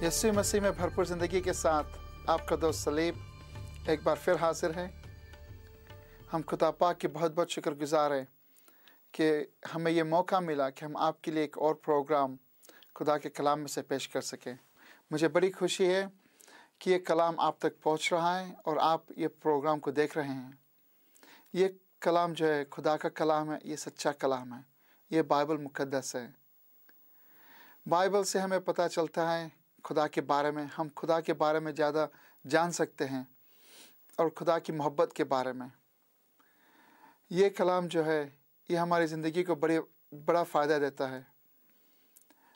यीशु मसीह में भरपूर ज़िंदगी के साथ आपका दोस्त सलीम एक बार फिर हाजिर है। हम खुदा पाक के बहुत बहुत शुक्रगुजार हैं कि हमें ये मौका मिला कि हम आपके लिए एक और प्रोग्राम खुदा के कलाम में से पेश कर सकें। मुझे बड़ी खुशी है कि ये कलाम आप तक पहुंच रहा है और आप ये प्रोग्राम को देख रहे हैं। ये कलाम जो है खुदा का कलाम है, ये सच्चा कलाम है, ये बाइबल मुक़द्दस है। बाइबल से हमें पता चलता है खुदा के बारे में, हम खुदा के बारे में ज़्यादा जान सकते हैं और खुदा की मोहब्बत के बारे में। ये कलाम जो है ये हमारी ज़िंदगी को बड़ा फ़ायदा देता है।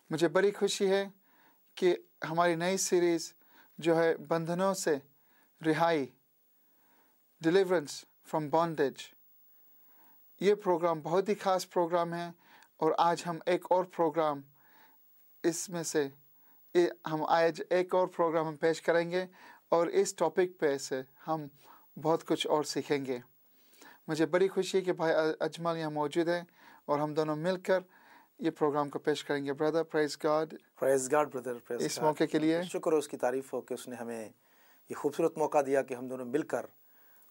मुझे बड़ी खुशी है कि हमारी नई सीरीज़ जो है बंधनों से रिहाई, डिलीवरेंस फ्रॉम बॉन्डेज, ये प्रोग्राम बहुत ही ख़ास प्रोग्राम है। और आज हम एक और प्रोग्राम इसमें से हम आज एक और प्रोग्राम हम पेश करेंगे और इस टॉपिक पे से हम बहुत कुछ और सीखेंगे। मुझे बड़ी खुशी है कि भाई अजमल यहाँ मौजूद है और हम दोनों मिलकर ये प्रोग्राम को पेश करेंगे। Brother, praise God brother, praise इस मौके के लिए शुक्र हो, उसकी तारीफ़ हो कि उसने हमें ये खूबसूरत मौका दिया कि हम दोनों मिलकर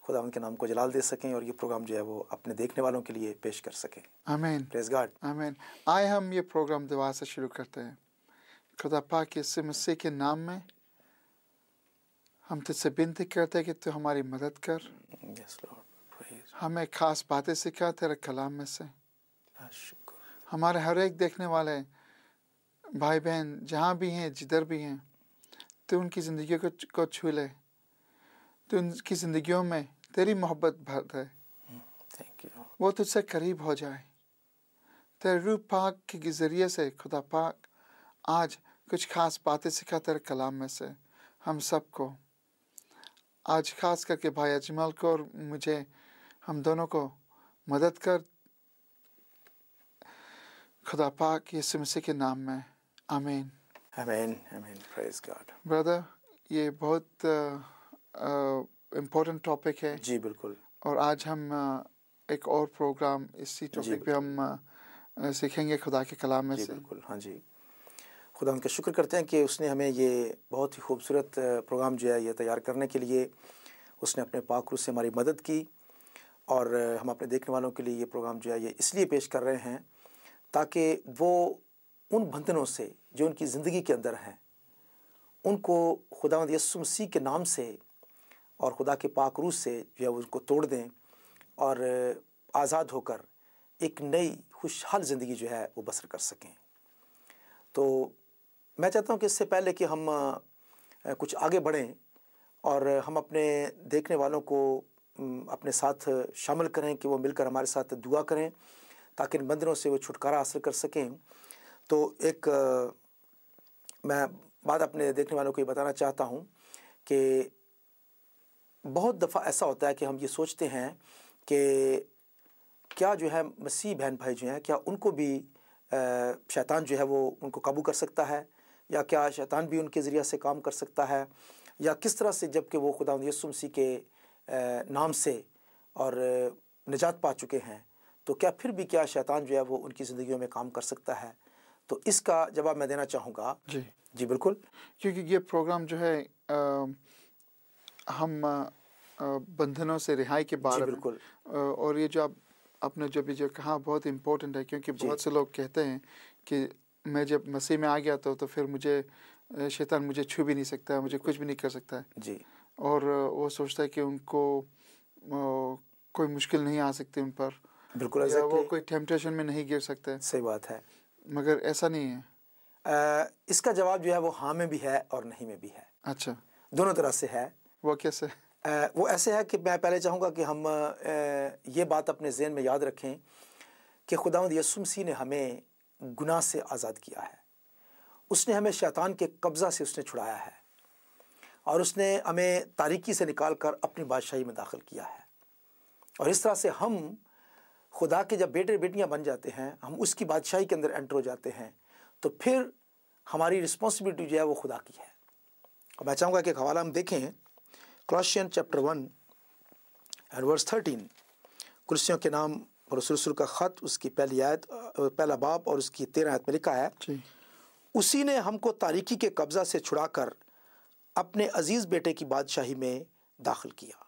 खुदा उनके नाम को जलाल दे सकें और ये प्रोग्राम जो है वो अपने देखने वालों के लिए पेश कर सकें। आमीन, प्रेज गॉड, आमीन। आए हम ये प्रोग्राम दुआ से शुरू करते हैं। खुदा पाक यीशु मसीह के नाम में हम तुझसे विनती करते हैं कि तू हमारी मदद कर। यस लॉर्ड, प्रेज, हमें खास बातें सिखा तेरे कलाम में से। शुक्र, हमारे हर एक देखने वाले भाई बहन जहाँ भी हैं, जिधर भी हैं, तू उनकी ज़िंदगी को छू ले। तू उनकी ज़िंदगियों में तेरी मोहब्बत भर दे, थैंक यू। वो तुझसे करीब हो जाए। तेरे रूह पाक के ज़रिए से खुदा पाक आज कुछ खास बातें सिखा तेरे कलाम में से हम सबको। आज खास करके भाई अजमल को और मुझे, हम दोनों को मदद कर खुदा पाक यीशु मसीह के नाम में, आमीन, आमीन, आमीन, प्रेज गॉड। ब्रदर, ये बहुत इम्पोर्टेंट टॉपिक है। जी बिल्कुल। और आज हम एक और प्रोग्राम इसी टॉपिक पे हम सीखेंगे खुदा के कलाम में जी से। बिल्कुल, हाँ जी। खुदा उनका शुक्र करते हैं कि उसने हमें ये बहुत ही खूबसूरत प्रोग्राम जो है ये तैयार करने के लिए उसने अपने पाक रूह से हमारी मदद की। और हम अपने देखने वालों के लिए ये प्रोग्राम जो है ये इसलिए पेश कर रहे हैं ताकि वो उन बंधनों से जो उनकी ज़िंदगी के अंदर हैं उनको खुदावंद यीशु मसीह के नाम से और खुदा के पाक रूह से जो है उनको तोड़ दें और आज़ाद होकर एक नई खुशहाल ज़िंदगी जो है वो बसर कर सकें। तो मैं चाहता हूं कि इससे पहले कि हम कुछ आगे बढ़ें और हम अपने देखने वालों को अपने साथ शामिल करें कि वो मिलकर हमारे साथ दुआ करें ताकि इन बंधनों से वो छुटकारा हासिल कर सकें। तो एक मैं बात अपने देखने वालों को ये बताना चाहता हूं कि बहुत दफ़ा ऐसा होता है कि हम ये सोचते हैं कि क्या जो है मसीह बहन भाई जो हैं क्या उनको भी शैतान जो है वो उनको काबू कर सकता है, या क्या शैतान भी उनके ज़रिए से काम कर सकता है, या किस तरह से जबकि वो खुदावंद यीशु मसीह के नाम से और निजात पा चुके हैं तो क्या फिर भी क्या शैतान जो है वो उनकी ज़िंदगियों में काम कर सकता है। तो इसका जवाब मैं देना चाहूँगा। जी बिल्कुल, क्योंकि ये प्रोग्राम जो है हम बंधनों से रिहाई के बारे में, बिल्कुल, और ये जो आपने जो कहा बहुत इम्पोर्टेंट है, क्योंकि बहुत से लोग कहते हैं कि मैं जब मसीह में आ गया तो फिर मुझे शैतान मुझे छू भी नहीं सकता है, मुझे कुछ भी नहीं कर सकता है जी। और वो सोचता है कि उनको कोई मुश्किल नहीं आ सकती उन पर, बिल्कुल, या वो कोई टेम्पटेशन में नहीं गिर सकते। सही बात है, मगर ऐसा नहीं है। इसका जवाब जो है वो हाँ में भी है और नहीं में भी है। अच्छा, दोनों तरह से है। वो कैसे? वो ऐसे है कि मैं पहले चाहूँगा कि हम ये बात अपने ज़हन में याद रखें कि खुदावंद यीशु मसीह ने हमें गुनाह से आज़ाद किया है। उसने हमें शैतान के कब्ज़ा से उसने छुड़ाया है और उसने हमें तारीकी से निकाल कर अपनी बादशाही में दाखिल किया है। और इस तरह से हम खुदा के जब बेटे बेटियां बन जाते हैं, हम उसकी बादशाही के अंदर एंटर हो जाते हैं, तो फिर हमारी रिस्पॉन्सिबिलिटी जो है वो खुदा की है। और मैं चाहूँगा कि एक हवाला हम देखें, कोलोसियन चैप्टर 1 एंड वर्स 13। कुलसियों के नाम और रसूल का ख़त, उसकी पहली आयत, पहला बाब और उसकी 13 आयत में लिखा है, उसी ने हमको तारीकी के कब्ज़ा से छुड़ाकर अपने अजीज़ बेटे की बादशाही में दाखिल किया।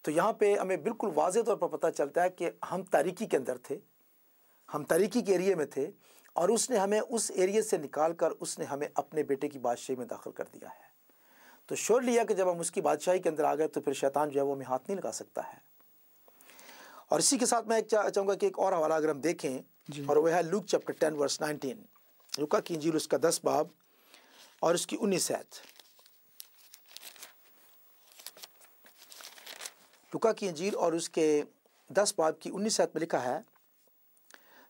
तो यहाँ पे हमें बिल्कुल वाज़ेह तौर पर पता चलता है कि हम तारीकी के अंदर थे, हम तारीकी के एरिए में थे, और उसने हमें उस एरिए से निकाल कर उसने हमें अपने बेटे की बादशाही में दाखिल कर दिया है। तो श्योर लिया कि जब हम उसकी बादशाही के अंदर आ गए तो फिर शैतान जो है वो हमें हाथ नहीं लगा सकता है। और इसी के साथ मैं चाहूँगा कि एक और हवाला अगर हम देखें, और वह है लूक चैप्टर 10 वर्स 19, लूका की इंजील उसका 10 बाब और उसकी 19 आयत। लूका की इंजील और उसके 10 बाब की 19 आयत में लिखा है,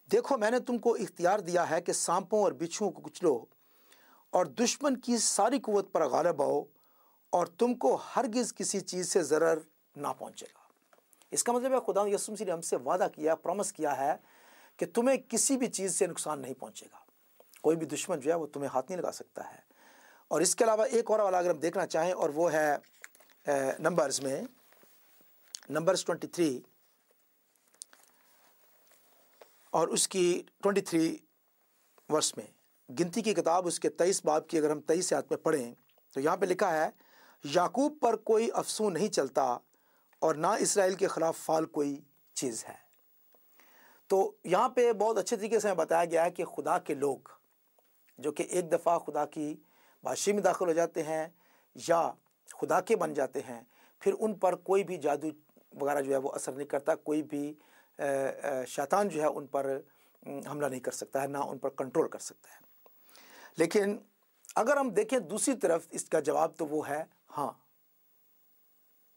देखो मैंने तुमको इख्तियार दिया है कि सांपों और बिच्छुओं को कुचलो और दुश्मन की सारी कुव्वत पर गालिब आओ, और तुमको हरगिज़ किसी चीज़ से ज़रर ना पहुँचेगा। इसका मतलब है खुदा यीशु मसीह ने हमसे वादा किया, प्रॉमिस किया है कि तुम्हें किसी भी चीज़ से नुकसान नहीं पहुँचेगा, कोई भी दुश्मन जो है वो तुम्हें हाथ नहीं लगा सकता है। और इसके अलावा एक और वाला अगर हम देखना चाहें, और वो है नंबर्स में, नंबर्स 23 और उसकी 23 वर्ष में, गिनती की किताब उसके 23 बाब की अगर हम 23 आयत में पढ़ें तो यहाँ पे लिखा है, याकूब पर कोई अफसू नहीं चलता और ना इसराइल के ख़िलाफ़ फाल कोई चीज़ है। तो यहाँ पे बहुत अच्छे तरीके से बताया गया है कि खुदा के लोग जो कि एक दफ़ा खुदा की बादशाही में दाखिल हो जाते हैं या खुदा के बन जाते हैं, फिर उन पर कोई भी जादू वगैरह जो है वो असर नहीं करता, कोई भी शैतान जो है उन पर हमला नहीं कर सकता है, ना उन पर कंट्रोल कर सकता है। लेकिन अगर हम देखें दूसरी तरफ, इसका जवाब तो वो है हाँ,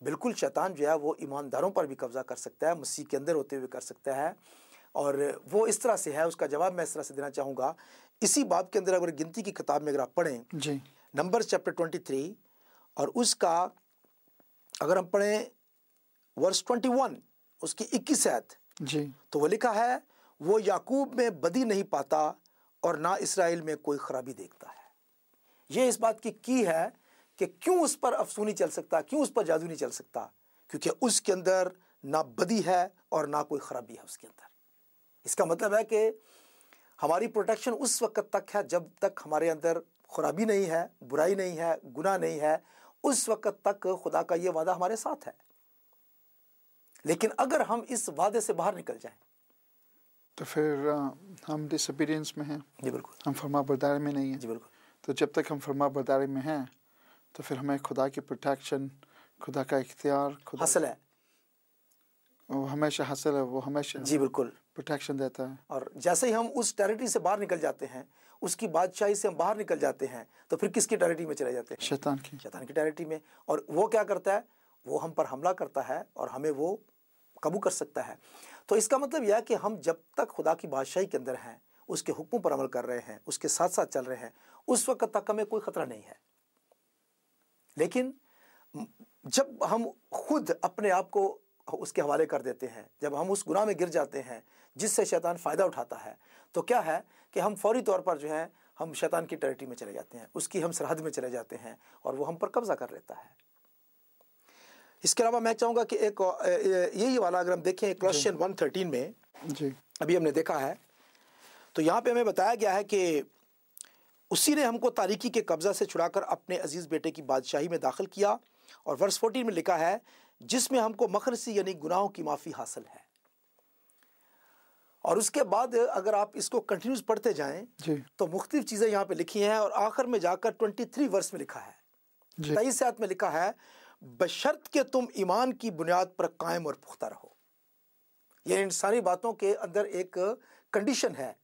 बिल्कुल शैतान जो है वो ईमानदारों पर भी कब्ज़ा कर सकता है, मसीह के अंदर होते हुए कर सकता है। और वो इस तरह से है, उसका जवाब मैं इस तरह से देना चाहूँगा। इसी बाब के अंदर अगर गिनती की किताब में अगर आप पढ़ें जी, नंबर्स चैप्टर 23 और उसका अगर हम पढ़ें वर्स 21 उसकी 21 आयत जी, तो वो लिखा है, वो याकूब में बदी नहीं पाता और ना इसराइल में कोई खराबी देखता है। ये इस बात की है कि क्यों उस पर अफसू नहीं चल सकता, क्यों उस पर जादू नहीं चल सकता, क्योंकि उसके अंदर ना बदी है और ना कोई खराबी है उसके अंदर। इसका मतलब है कि हमारी प्रोटेक्शन उस वक्त तक है जब तक हमारे अंदर खराबी नहीं है, बुराई नहीं है, गुनाह नहीं है, उस वक्त तक खुदा का ये वादा हमारे साथ है। लेकिन अगर हम इस वादे से बाहर निकल जाएं तो फिर हम डिसोबीडियंस में हैं, जी बिल्कुल, हम फरमाबरदारी में नहीं हैं। जी बिल्कुल, तो जब तक हम फरमाबरदारी में हैं तो फिर हमें खुदा की प्रोटेक्शन, खुदा का इख्तियार, खुदा हासिल है, वो हमेशा हासिल है, वो हमेशा जी बिल्कुल। प्रोटेक्शन देता है। और जैसे ही हम उस टेरिटरी से बाहर निकल जाते हैं, उसकी बादशाही से हम बाहर निकल जाते हैं, तो फिर किसकी टेरिटरी में चले जाते हैं? शैतान की। शैतान की टेरिटरी में। और वो क्या करता है? वो हम पर हमला करता है और हमें वो काबू कर सकता है। तो इसका मतलब यह है कि हम जब तक खुदा की बादशाही के अंदर हैं, उसके हुक्मों पर अमल कर रहे हैं, उसके साथ साथ चल रहे हैं, उस वक्त तक हमें कोई खतरा नहीं है। लेकिन जब हम खुद अपने आप को उसके हवाले कर देते हैं, जब हम उस गुनाह में गिर जाते हैं जिससे शैतान फ़ायदा उठाता है, तो क्या है कि हम फौरी तौर पर जो है हम शैतान की टेरिटरी में चले जाते हैं, उसकी हम सरहद में चले जाते हैं और वो हम पर कब्जा कर लेता है। इसके अलावा मैं चाहूँगा कि एक यही वाला अगर हम देखें क्वेश्चन 113 में जी, अभी हमने देखा है, तो यहाँ पे हमें बताया गया है कि उसी ने हमको तारीकी के कब्ज़ा से छुड़ाकर अपने अजीज़ बेटे की बादशाही में दाखिल किया। और वर्स 14 में लिखा है, जिसमें हमको मखरसी यानी गुनाहों की माफ़ी हासिल है। और उसके बाद अगर आप इसको कंटिन्यूस पढ़ते जाएं जी, तो मुख्तलिफ चीज़ें यहाँ पे लिखी हैं, और आखिर में जाकर 23 वर्स में लिखा है, जी, 23 आयत में लिखा है, बशर्त के तुम ईमान की बुनियाद पर कायम और पुख्ता रहो। ये इन सारी बातों के अंदर एक कंडीशन है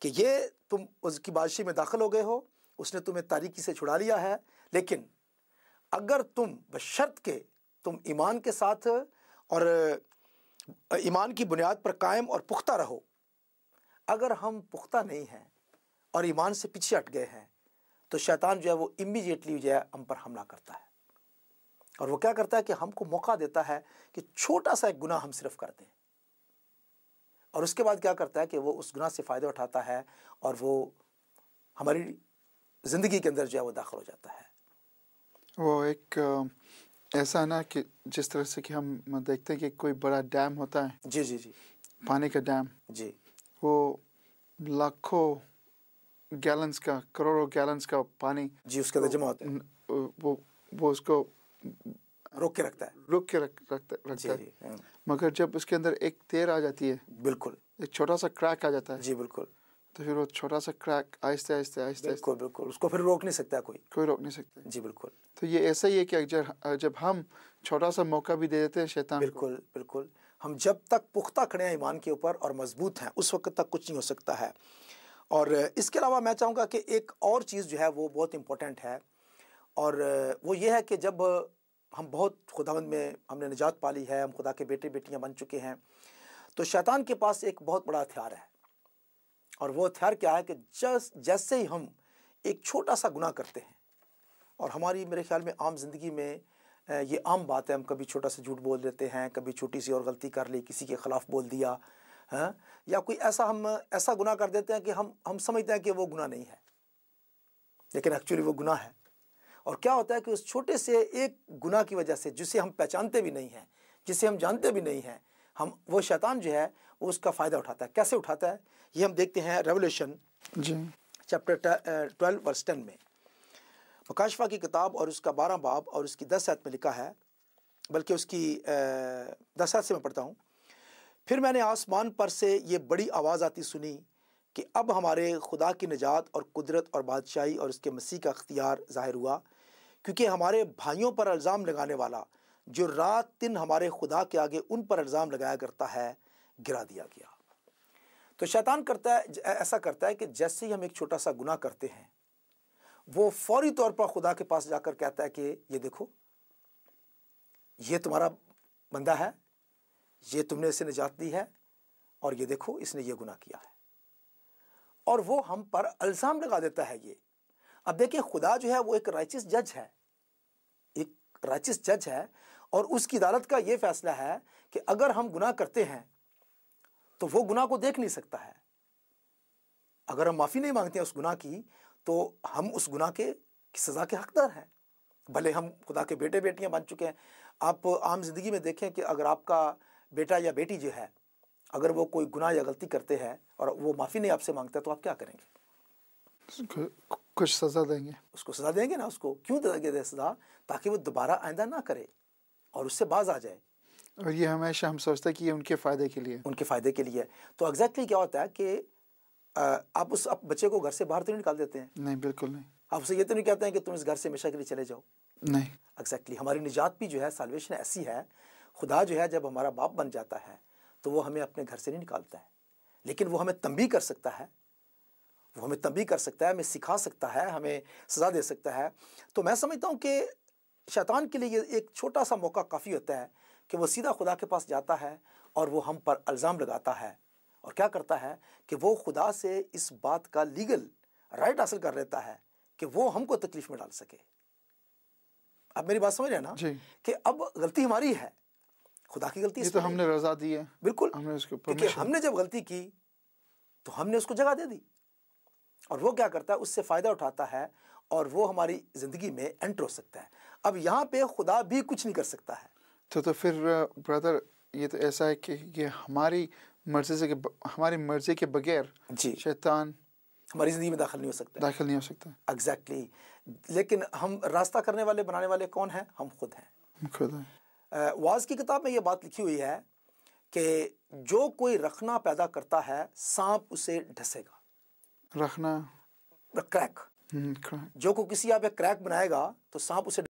कि ये तुम उसकी बादशाही में दाखिल हो गए हो, उसने तुम्हें तारीकी से छुड़ा लिया है, लेकिन अगर तुम बशर्त के तुम ईमान के साथ और ईमान की बुनियाद पर कायम और पुख्ता रहो। अगर हम पुख्ता नहीं हैं और ईमान से पीछे हट गए हैं तो शैतान जो है वो इमीडिएटली जो है हम पर हमला करता है, और वो क्या करता है कि हमको मौका देता है कि छोटा सा एक गुनाह हम सिर्फ कर दें, और उसके बाद क्या करता है कि वो उस गुनाह से फ़ायदा उठाता है और वो हमारी ज़िंदगी के अंदर जो है वो दाखिल हो जाता है। वो एक ऐसा है ना कि जिस तरह से कि हम देखते हैं कि कोई बड़ा डैम होता है, जी जी जी पानी का डैम, जी वो लाखों गैलन्स का, करोड़ों गैलन्स का पानी जी उसके अंदर जमा होता है, वो उसको रोक के रखता है। रुक के रखता जी है। जी हाँ, मगर जब उसके अंदर एक तेर आ जाती है, बिल्कुल एक छोटा सा क्रैक आ जाता है, जी बिल्कुल तो फिर वो छोटा सा क्रैक आहिस्ते आहिस्ते आहिस्ते आहिस्ते बिल्कुल बिल्कुल उसको फिर रोक नहीं सकता कोई। कोई रोक नहीं सकता। जी बिल्कुल तो ये ऐसा ही है कि जब हम छोटा सा मौका भी दे देते हैं शैतान को, बिल्कुल बिल्कुल, हम जब तक पुख्ता खड़े हैं ईमान के ऊपर और मजबूत हैं उस वक्त तक कुछ नहीं हो सकता है। और इसके अलावा मैं चाहूँगा कि एक और चीज़ जो है वो बहुत इम्पोर्टेंट है, और वो ये है कि जब हम बहुत खुदावंद में हमने निजात पाली है, हम खुदा के बेटे बेटियां बन चुके हैं, तो शैतान के पास एक बहुत बड़ा हथियार है। और वो हथियार क्या है कि जैसे ही हम एक छोटा सा गुनाह करते हैं, और हमारी मेरे ख्याल में आम ज़िंदगी में ये आम बात है, हम कभी छोटा सा झूठ बोल देते हैं, कभी छोटी सी और गलती कर ली, किसी के ख़िलाफ़ बोल दिया, हाँ, या कोई ऐसा गुनाह कर देते हैं कि हम समझते हैं कि वो गुनाह नहीं है, लेकिन एक्चुअली वो गुनाह है। और क्या होता है कि उस छोटे से एक गुनाह की वजह से, जिसे हम पहचानते भी नहीं हैं, जिसे हम जानते भी नहीं हैं, वो शैतान जो है वो उसका फ़ायदा उठाता है। कैसे उठाता है ये हम देखते हैं रेवल्यूशन जी चैप्टर 12 वर्स 10 में, मुकाशफा की किताब और उसका 12 बाब और उसकी 10 आयत में लिखा है, बल्कि उसकी 10 आयत से मैं पढ़ता हूँ। फिर मैंने आसमान पर से ये बड़ी आवाज़ आती सुनी कि अब हमारे खुदा की निजात और कुदरत और बादशाही और उसके मसीह का अख्तियार ज़ाहिर हुआ, क्योंकि हमारे भाइयों पर इल्ज़ाम लगाने वाला जो रात दिन हमारे खुदा के आगे उन पर इल्ज़ाम लगाया करता है, गिरा दिया गया। तो शैतान ऐसा करता है कि जैसे ही हम एक छोटा सा गुनाह करते हैं, वो फौरी तौर पर खुदा के पास जाकर कहता है कि ये देखो, ये तुम्हारा बंदा है, ये तुमने इसे निजात दी है, और ये देखो इसने ये गुनाह किया है, और वो हम पर इल्ज़ाम लगा देता है ये। अब देखिए, खुदा जो है वो एक राइचियस जज है, एक राइचियस जज है, और उसकी अदालत का ये फैसला है कि अगर हम गुनाह करते हैं तो वो गुनाह को देख नहीं सकता है। अगर हम माफ़ी नहीं मांगते हैं उस गुनाह की, तो हम उस गुनाह की सज़ा के हकदार हैं, भले हम खुदा के बेटे बेटियां बन चुके हैं। आप आम जिंदगी में देखें कि अगर आपका बेटा या बेटी जो है, अगर वो कोई गुनाह या गलती करते हैं और वो माफ़ी नहीं आपसे मांगता, तो आप क्या करेंगे? कुछ सज़ा देंगे, उसको सज़ा देंगे ना। उसको क्यों देंगे सज़ा? ताकि वो दोबारा आइंदा ना करे और उससे बाज आ जाए। और ये हमेशा हम सोचते हैं कि ये उनके फ़ायदे के लिए, उनके फ़ायदे के लिए। तो एग्जैक्टली क्या होता है कि आप उस बच्चे को घर से बाहर तो नहीं निकाल देते हैं? नहीं, बिल्कुल नहीं। आप उसे ये तो नहीं कहते हैं कि तुम इस घर से हमेशा के लिए चले जाओ? नहीं। एग्जैक्टली हमारी निजात भी जो है, साल्वेशन ऐसी है, खुदा जो है जब हमारा बाप बन जाता है तो वो हमें अपने घर से नहीं निकालता है, लेकिन वो हमें तंबीह कर सकता है, वो हमें तंबीह कर सकता है, हमें सिखा सकता है, हमें सज़ा दे सकता है। तो मैं समझता हूँ कि शैतान के लिए एक छोटा सा मौका काफ़ी होता है कि वो सीधा खुदा के पास जाता है और वो हम पर इल्ज़ाम लगाता है, और क्या करता है कि वो खुदा से इस बात का लीगल राइट हासिल कर लेता है कि वो हमको तकलीफ में डाल सके। अब मेरी बात समझ रहे हैं ना जी। कि अब गलती हमारी है, खुदा की गलती ये तो हमने रजा दी है, बिल्कुल, हमने उसको क्योंकि हमने जब गलती की तो हमने उसको जगह दे दी, और वो क्या करता है, उससे फ़ायदा उठाता है और वो हमारी ज़िंदगी में एंटर हो सकता है। अब यहाँ पे खुदा भी कुछ नहीं कर सकता है। तो फिर ब्रदर, ये तो ऐसा है कि ये हमारी मर्ज़ी के बगैर जी, शैतान हमारी ज़िंदगी में दाखिल नहीं हो सकता। दाखिल नहीं हो सकता। एग्जैक्टली। लेकिन हम रास्ता करने वाले, बनाने वाले कौन हैं? हम खुद हैं। हम खुद हैं। वाज की किताब में ये बात लिखी हुई है कि जो कोई रखना पैदा करता है, सांप उसे ढसेगा। रखना, क्रैक, जो को किसी यहाँ पे क्रैक बनाएगा तो सांप उसे